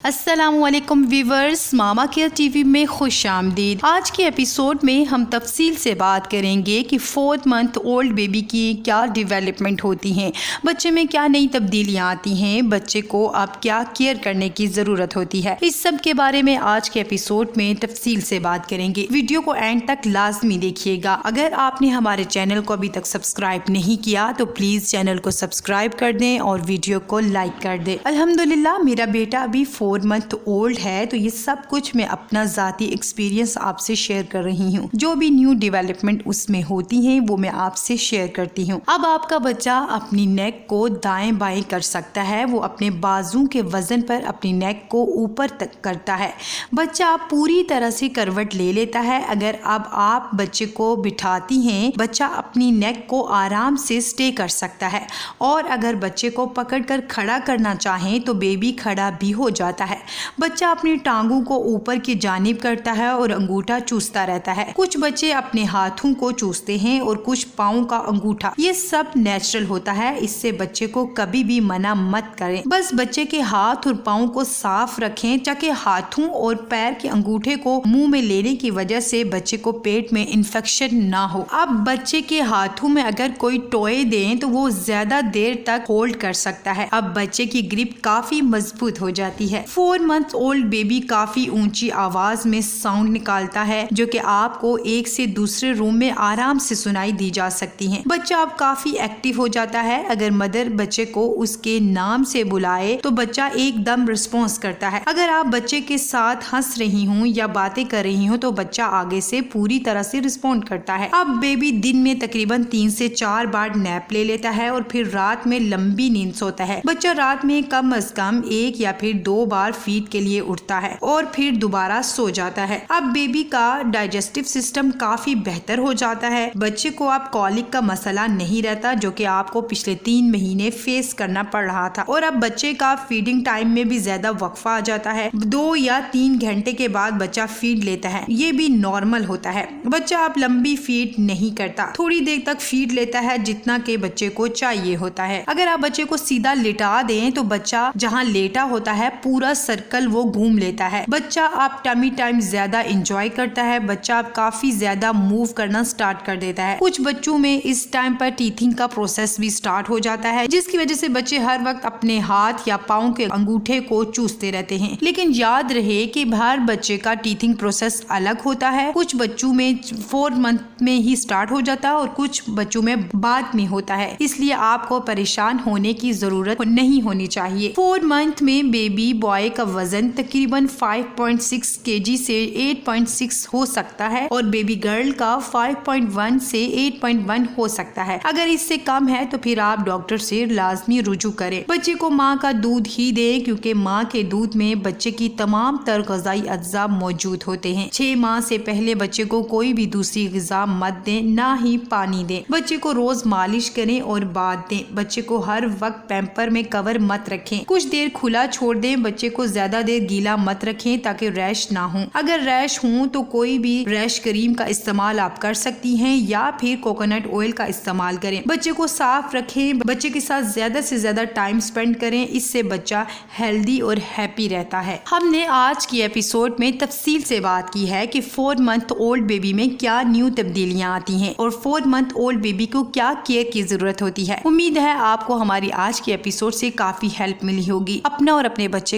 अस्सलामुअलैकुम व्यूवर्स, मामा care TV में खुश आमदीद। आज के एपिसोड में हम तफसील से बात करेंगे कि 4 मंथ ओल्ड बेबी की क्या डेवलपमेंट होती हैं, बच्चे में क्या नई तब्दीलियां आती हैं, बच्चे को अब क्या केयर करने की ज़रूरत होती है। इस सब के बारे में आज के एपिसोड में तफसील से बात करेंगे। वीडियो को एंड तक लाजमी देखिएगा। अगर आपने हमारे चैनल को अभी तक सब्सक्राइब नहीं किया तो प्लीज़ चैनल को सब्सक्राइब कर दें और वीडियो को लाइक कर दें। अल्हम्दुलिल्लाह मेरा बेटा अभी 4 मंथ ओल्ड है, तो ये सब कुछ मैं अपना ज़ाती एक्सपीरियंस आपसे शेयर कर रही हूँ। जो भी न्यू डेवलपमेंट उसमें होती हैं वो मैं आपसे शेयर करती हूँ। अब आपका बच्चा अपनी नेक को दाएं बाएं कर सकता है, वो अपने बाजू के वजन पर अपनी नेक को ऊपर तक करता है। बच्चा पूरी तरह से करवट ले लेता है। अगर अब आप बच्चे को बिठाती हैं, बच्चा अपनी नेक को आराम से स्टे कर सकता है, और अगर बच्चे को पकड़कर खड़ा करना चाहें तो बेबी खड़ा भी हो जाता है। बच्चा अपनी टांगों को ऊपर की जानिब करता है और अंगूठा चूसता रहता है। कुछ बच्चे अपने हाथों को चूसते हैं और कुछ पाँव का अंगूठा। ये सब नेचुरल होता है, इससे बच्चे को कभी भी मना मत करें। बस बच्चे के हाथ और पाँव को साफ रखें ताकि हाथों और पैर के अंगूठे को मुंह में लेने की वजह से बच्चे को पेट में इन्फेक्शन ना हो। अब बच्चे के हाथों में अगर कोई टॉय दें तो वो ज्यादा देर तक होल्ड कर सकता है। अब बच्चे की ग्रिप काफी मजबूत हो जाती है। 4 मंथ ओल्ड बेबी काफी ऊंची आवाज में साउंड निकालता है, जो कि आपको एक से दूसरे रूम में आराम से सुनाई दी जा सकती हैं। बच्चा अब काफी एक्टिव हो जाता है। अगर मदर बच्चे को उसके नाम से बुलाए तो बच्चा एकदम रिस्पॉन्स करता है। अगर आप बच्चे के साथ हंस रही हूँ या बातें कर रही हूँ तो बच्चा आगे से पूरी तरह से रिस्पॉन्ड करता है। अब बेबी दिन में तकरीबन 3 से 4 बार नैप ले लेता है और फिर रात में लंबी नींद सोता है। बच्चा रात में कम अज कम 1 या फिर 2 बार फीड के लिए उठता है और फिर दोबारा सो जाता है। अब बेबी का डाइजेस्टिव सिस्टम काफी बेहतर हो जाता है। बच्चे को अब कॉलिक का मसला नहीं रहता, जो कि आपको पिछले 3 महीने फेस करना पड़ रहा था। और अब बच्चे का फीडिंग टाइम में भी ज्यादा वक्फा आ जाता है। 2 या 3 घंटे के बाद बच्चा फीड लेता है, ये भी नॉर्मल होता है। बच्चा अब लंबी फीड नहीं करता, थोड़ी देर तक फीड लेता है जितना के बच्चे को चाहिए होता है। अगर आप बच्चे को सीधा लिटा दें तो बच्चा जहाँ लेटा होता है पूरा सर्कल वो घूम लेता है। बच्चा आप टमी टाइम ज्यादा एंजॉय करता है। बच्चा आप काफी ज्यादा मूव करना स्टार्ट कर देता है। कुछ बच्चों में इस टाइम पर टीथिंग का प्रोसेस भी स्टार्ट हो जाता है, जिसकी वजह से बच्चे हर वक्त अपने हाथ या पाँव के अंगूठे को चूसते रहते हैं। लेकिन याद रहे कि हर बच्चे का टीथिंग प्रोसेस अलग होता है। कुछ बच्चों में 4 मंथ में ही स्टार्ट हो जाता है और कुछ बच्चों में बाद में होता है, इसलिए आपको परेशान होने की जरूरत नहीं होनी चाहिए। 4 मंथ में बेबी बॉय का वजन तकरीबन 5.6 kg से 8.6 हो सकता है और बेबी गर्ल का 5.1 से 8.1 हो सकता है। अगर इससे कम है तो फिर आप डॉक्टर से लाजमी रुजू करें। बच्चे को माँ का दूध ही दें, क्योंकि माँ के दूध में बच्चे की तमाम तर ग़िज़ाई अज्जा मौजूद होते हैं। 6 माह से पहले बच्चे को कोई भी दूसरी ग़िज़ा मत दें, ना ही पानी दें। बच्चे को रोज मालिश करें और बाथ दें। बच्चे को हर वक्त पैम्पर में कवर मत रखें, कुछ देर खुला छोड़ दें। बच्चे को ज्यादा देर गीला मत रखें ताकि रैश ना हो। अगर रैश हो तो कोई भी रैश क्रीम का इस्तेमाल आप कर सकती हैं या फिर कोकोनट ऑयल का इस्तेमाल करें। बच्चे को साफ रखें। बच्चे के साथ ज्यादा से ज्यादा टाइम स्पेंड करें, इससे बच्चा हेल्दी और हैप्पी रहता है। हमने आज की एपिसोड में तफसील से बात की है कि 4 मंथ ओल्ड बेबी में क्या न्यू तब्दीलियां आती हैं और 4 मंथ ओल्ड बेबी को क्या केयर की जरूरत होती है। उम्मीद है आपको हमारी आज की एपिसोड से काफी हेल्प मिली होगी। अपना और अपने बच्चे